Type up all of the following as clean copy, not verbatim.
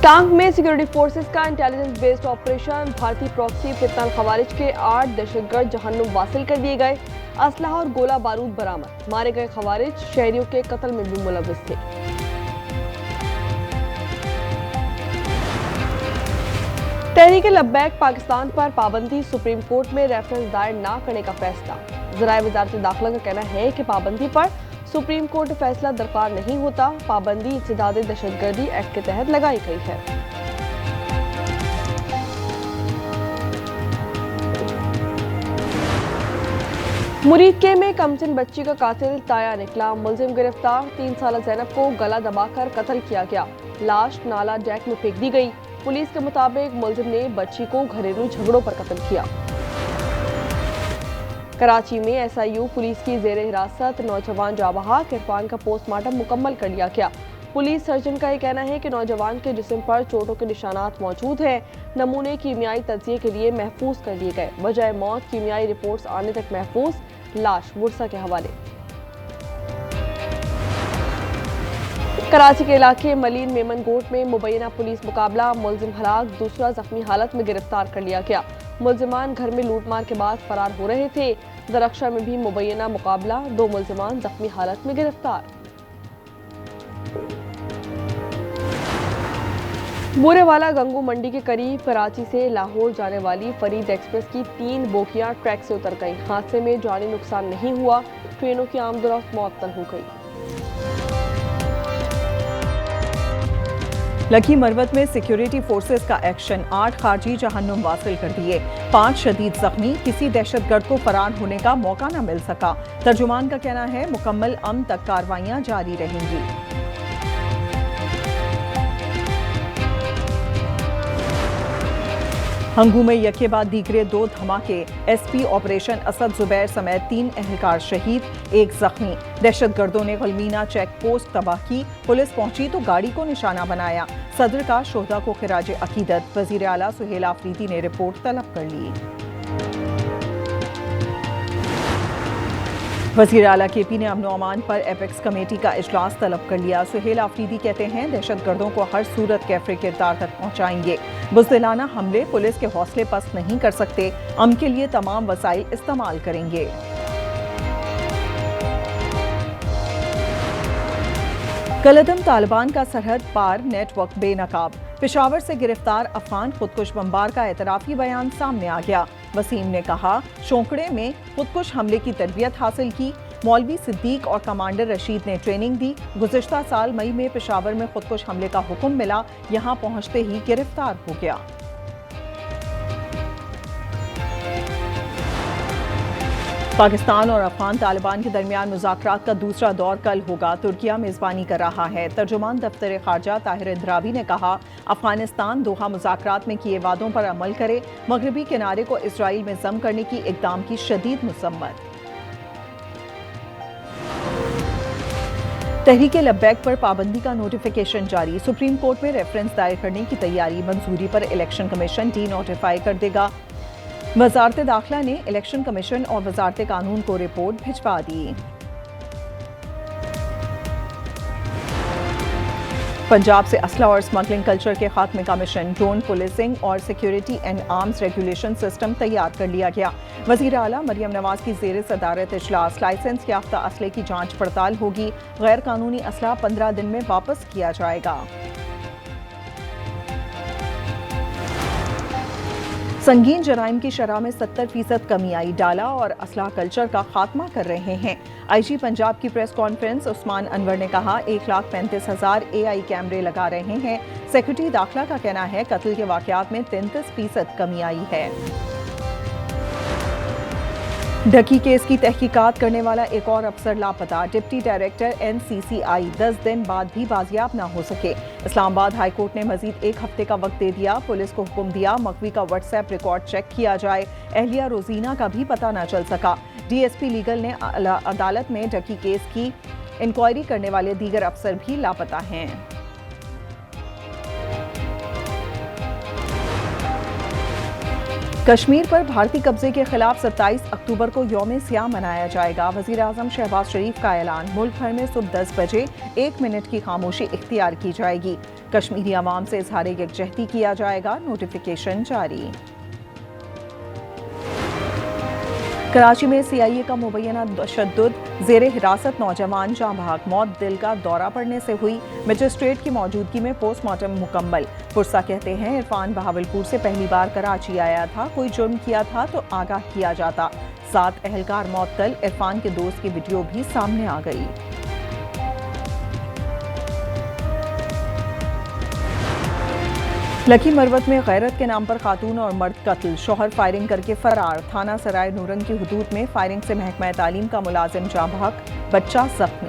टांग में security forces का इंटेलिजेंस बेस्ड ऑपरेशन। भारतीय प्रॉक्सी फितनाल खवारिज के 8 दहशतगर्द जहन्नुम वासिल कर दिए गए। असलहा और गोला बारूद बरामद। मारे गए खवारिज शहरियों के कत्ल में भी मुलव्विस थे। तहरीक लब्बैक पाकिस्तान पर पाबंदी। सुप्रीम कोर्ट में रेफरेंस दायर न करने का फैसला। ज़राए वजारत दाखिला का कहना है कि पाबंदी पर सुप्रीम कोर्ट फैसला दरकार नहीं होता। पाबंदी इंसदाद दहशतगर्दी एक्ट के तहत लगाई गई है। मुरीदके में कमसिन बच्ची का कातिल ताया निकला। मुलजिम गिरफ्तार। 3 साल ज़ैनब को गला दबाकर कत्ल किया गया। लाश नाला डैक में फेंक दी गई। पुलिस के मुताबिक मुलजिम ने बच्ची को घरेलू झगड़ों पर कत्ल किया। कराची में SIU पुलिस की जेर हिरासत नौजवान जाँ बहक। इरफान का पोस्टमार्टम मुकम्मल कर लिया गया। पुलिस सर्जन का यह कहना है कि नौजवान के जिस्म पर चोटों के निशानात मौजूद हैं। नमूने कीमियाई तज्जिए के लिए महफूज कर लिए गए। वजह मौत कीमियाई रिपोर्ट्स आने तक महफूज। लाश बुरसा के हवाले। कराची के इलाके मलीन मेमन गोट में मुबैना पुलिस मुकाबला। मुलजिम हलाक, दूसरा जख्मी हालत में गिरफ्तार कर लिया गया। मुलजिमान घर में लूटमार के बाद फरार हो रहे थे। दरख्शा में भी मुबैना मुकाबला। 2 मुलजिमान जख्मी हालत में गिरफ्तार। बूरेवाला गंगू मंडी के करीब कराची से लाहौर जाने वाली फरीद एक्सप्रेस की 3 बोगियां ट्रैक से उतर गईं। हादसे में जानी नुकसान नहीं हुआ। ट्रेनों की आमदोरफ्त मुअत्तल हो गई। लखी मरवत में सिक्योरिटी फोर्सेस का एक्शन। 8 खारजी जहन्नुम वासिल कर दिए। 5 शदीद जख्मी। किसी दहशतगर्द को फरार होने का मौका न मिल सका। तर्जुमान का कहना है मुकम्मल अमन तक कार्रवाइयां जारी रहेंगी। हंगू में यके बाद दीगरे 2 धमाके। SP ऑपरेशन असद जुबैर समेत 3 एहलकार शहीद, 1 जख्मी। दहशतगर्दों ने गलमीना चेक पोस्ट तबाह की। पुलिस पहुंची तो गाड़ी को निशाना बनाया। सदर का शोहदा को खिराज अकीदत। वजीर आला सुहेल आफरीदी ने रिपोर्ट तलब कर ली। वजीर आला KP ने अमन अमान पर एपेक्स कमेटी का इजलास तलब कर लिया। सुहेल आफरीदी कहते हैं दहशतगर्दों को हर सूरत कैफरे किरदार तक पहुंचाएंगे। बुज़दिलाना हमले पुलिस के हौसले पस्त नहीं कर सकते। अमन के लिए तमाम वसाइल इस्तेमाल करेंगे। कलदम तालिबान का सरहद पार नेटवर्क बेनकाब। पेशावर से गिरफ्तार अफगान खुदकुश बमबार का एतराफी बयान सामने आ गया। वसीम ने कहा शोंकड़े में खुदकुश हमले की तरबियत हासिल की। मौलवी सिद्दीक और कमांडर रशीद ने ट्रेनिंग दी। गुज़िश्ता साल मई में पेशावर में खुदकुश हमले का हुक्म मिला। यहां पहुंचते ही गिरफ्तार हो गया। पाकिस्तान और अफगान तालिबान के दरमियान मुज़ाकरात का दूसरा दौर कल होगा। तुर्किया मेज़बानी कर रहा है। तर्जुमान दफ्तर खारजा ताहिर इंद्रावी ने कहा अफगानिस्तान दोहा मुज़ाकरात में किए वादों पर अमल करे। मगरबी किनारे को इसराइल में जम करने की इक़दाम की शदीद मुसम्मत। तहरीक लब्बैक पर पाबंदी का नोटिफिकेशन जारी। सुप्रीम कोर्ट में रेफरेंस दायर करने की तैयारी। मंजूरी पर इलेक्शन कमीशन डी नोटिफाई कर देगा। वजारत दाखिला ने इलेक्शन कमीशन और वजारत कानून को रिपोर्ट भिजवा दी। पंजाब से असला और स्मगलिंग कल्चर के खात्मे का मिशन। ड्रोन पुलिसिंग और security and arms regulation system तैयार कर लिया गया। वजीर आला मरियम नवाज की जेर सदारत इजलास। लाइसेंस याफ्ता असले की जांच पड़ताल होगी। गैर कानूनी असला 15 दिन में वापस किया जाएगा। संगीन जराइम की शरह में 70% कमी आई। डाला और असलाह कल्चर का खात्मा कर रहे हैं। IG पंजाब की प्रेस कॉन्फ्रेंस। उस्मान अनवर ने कहा 1,35,000 AI कैमरे लगा रहे हैं। सेक्रेटरी दाखिला का कहना है कत्ल के वाकयात में 33% कमी आई है। ढकी केस की तहकीकात करने वाला एक और अफसर लापता। डिप्टी डायरेक्टर NCCI 10 दिन बाद भी बाजियाब न हो सके। इस्लामाबाद हाई कोर्ट ने मजीद 1 हफ्ते का वक्त दे दिया। पुलिस को हुक्म दिया मकवी का WhatsApp रिकॉर्ड चेक किया जाए। एहलिया रोजीना का भी पता न चल सका। DSP लीगल ने अदालत में ढकी केस की इंक्वायरी करने वाले दीगर अफसर भी लापता हैं। कश्मीर पर भारतीय कब्जे के खिलाफ 27 अक्टूबर को यौम सियाह मनाया जाएगा। वजीर आजम शहबाज शरीफ का ऐलान। मुल्क भर में सुबह 10 बजे 1 मिनट की खामोशी इख्तियार की जाएगी। कश्मीरी अवाम से इजहार यकजहती किया जाएगा। नोटिफिकेशन जारी। कराची में सीआईए का मुबैना तशद्दुद, जेर हिरासत नौजवान जाँ बहक, मौत दिल का दौरा पड़ने से हुई। मजिस्ट्रेट की मौजूदगी में पोस्टमार्टम मुकम्मल। पुरसा कहते हैं इरफान बहावलपुर से पहली बार कराची आया था, कोई जुर्म किया था तो आगाह किया जाता। 7 अहलकार मअतल। इरफान के दोस्त की वीडियो भी सामने आ गई। लकी मरवत में गैरत के नाम पर खातून और मर्द कत्ल, शौहर फायरिंग करके फरार। थाना सराय नूरन की हुदूद में फायरिंग से महकमा तालीम का मुलाजिम जाँ बहक, बच्चा जख्मी।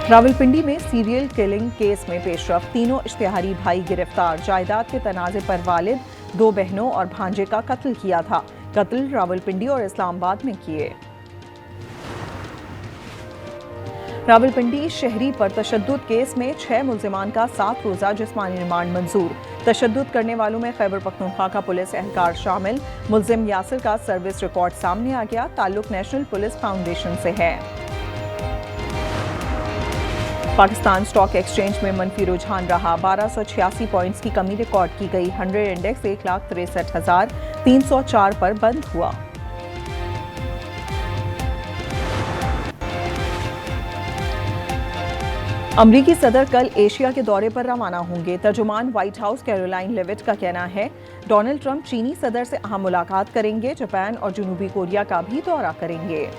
रावलपिंडी में सीरियल किलिंग केस में पेशरफ, तीनों इश्तिहारी भाई गिरफ्तार। जायदाद के तनाजे पर वालिद, 2 बहनों और भांजे का कत्ल किया था। कत्ल रावलपिंडी और इस्लामाबाद में किए। रावलपिंडी शहरी पर तशद्दुद केस में 6 मुल्जिमान का 7 रोज़ा जिस्मानी रिमांड मंजूर। तशद्दुद करने वालों में खैबर पख्तूनख्वा का पुलिस एहलकार शामिल। मुल्जिम यासिर का सर्विस रिकॉर्ड सामने आ गया। ताल्लुक नेशनल पुलिस फाउंडेशन से है। पाकिस्तान स्टॉक एक्सचेंज में मनफी रुझान रहा। 1286 पॉइंट्स की कमी रिकॉर्ड की गई। 100 इंडेक्स 1,63,304 पर बंद हुआ। अमरीकी सदर कल एशिया के दौरे पर रवाना होंगे। तर्जुमान व्हाइट हाउस कैरोलाइन लेविट का कहना है डोनाल्ड ट्रंप चीनी सदर से अहम मुलाकात करेंगे। जापान और जनूबी कोरिया का भी दौरा करेंगे।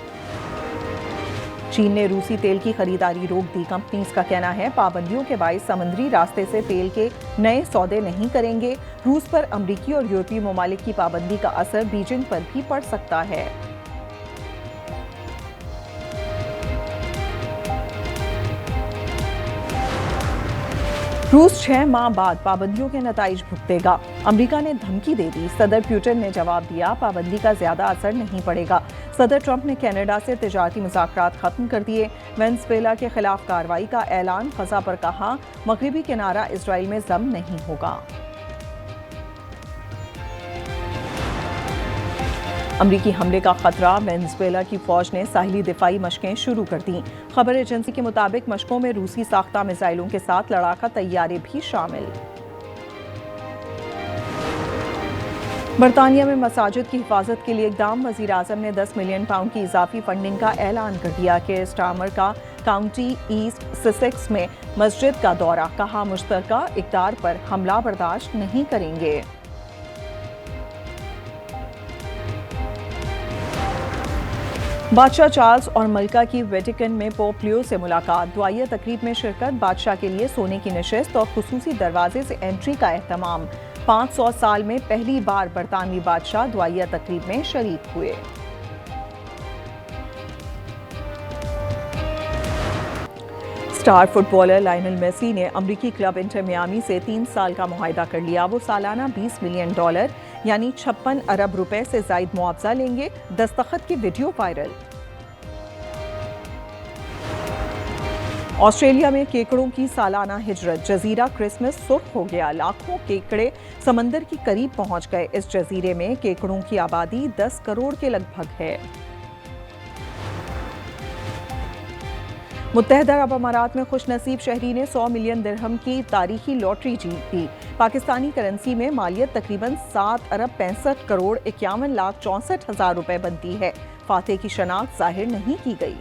चीन ने रूसी तेल की खरीदारी रोक दी। कंपनीज का कहना है पाबंदियों के बायस समुद्री रास्ते से तेल के नए सौदे नहीं करेंगे। रूस पर अमरीकी और यूरोपीय ममालिक की पाबंदी का असर बीजिंग पर भी पड़ सकता है। रूस 6 माह बाद पाबंदियों के नताइज भुगतेगा। अमेरिका ने धमकी दे दी। सदर पुतिन ने जवाब दिया पाबंदी का ज्यादा असर नहीं पड़ेगा। सदर ट्रंप ने कनाडा से तिजारती मुज़ाकरात खत्म कर दिए। वेनेज़ुएला के खिलाफ कार्रवाई का ऐलान। गजा पर कहा मगरिबी किनारा इजराइल में जम नहीं होगा। अमरीकी हमले का खतरा। वेनेज़ुएला की फौज ने साहिली दिफाई मशकें शुरू कर दी। खबर एजेंसी के मुताबिक मशकों में रूसी साख्ता मिसाइलों के साथ लड़ाका तैयारे भी शामिल। बरतानिया में मसाजिद की हिफाजत के लिए इकदाम। वज़ीर आज़म ने 10 मिलियन पाउंड की इजाफी फंडिंग का ऐलान कर दिया। केयर स्टारमर का काउंटी ईस्ट ससेक्स में मस्जिद का दौरा। कहा मुश्तरका इक़दार पर हमला बर्दाश्त नहीं करेंगे। बादशाह चार्ल्स और मलका की वेटिकन में पोप लियो से मुलाकात। दुआया तकरीब में शिरकत। बादशाह के लिए सोने की नशिस्त और खुसूसी दरवाजे से एंट्री का एहतमाम। 500 साल में पहली बार बरतानवी बादशाह दुआया तकरीब में शरीक हुए। स्टार फुटबॉलर लायनल मेसी ने अमरीकी क्लब इंटर मियामी से 3 साल का मुआहदा कर लिया। वो सालाना $20 मिलियन यानी 56 अरब रुपए से जायद मुआवजा लेंगे। दस्तखत की वीडियो वायरल। ऑस्ट्रेलिया में केकड़ों की सालाना हिजरत। जजीरा क्रिसमस सुर्ख हो गया। लाखों केकड़े समंदर की करीब पहुंच गए। इस जजीरे में केकड़ों की आबादी 10 करोड़ के लगभग है। मुत्तहदा अरब अमारात में खुशनसीब शहरी ने 100 मिलियन दिरहम की तारीखी लॉटरी जीती। पाकिस्तानी करेंसी में मालियत तकरीबन 7 अरब 65 करोड़ 51 लाख 64 हजार रुपए बनती है। फातेह की शनाख्त जाहिर नहीं की गई।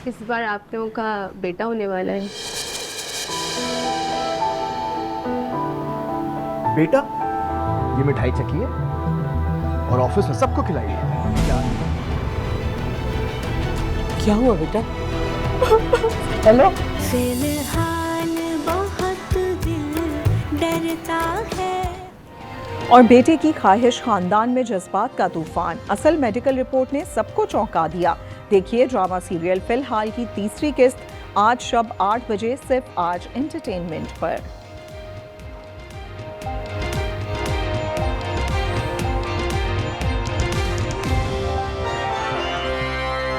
इस बार आप लोगों का बेटा होने वाला है। बेटा, ये मिठाई चखिए और ऑफिस में सबको खिलाइए। क्या हुआ बेटा? हेलो। फिलहाल बहुत दिल डरता है। और बेटे की ख्वाहिश, खानदान में जज्बात का तूफान। असल मेडिकल रिपोर्ट ने सबको चौंका दिया। देखिए ड्रामा सीरियल फिलहाल की तीसरी किस्त आज शब 8 बजे सिर्फ आज एंटरटेनमेंट पर।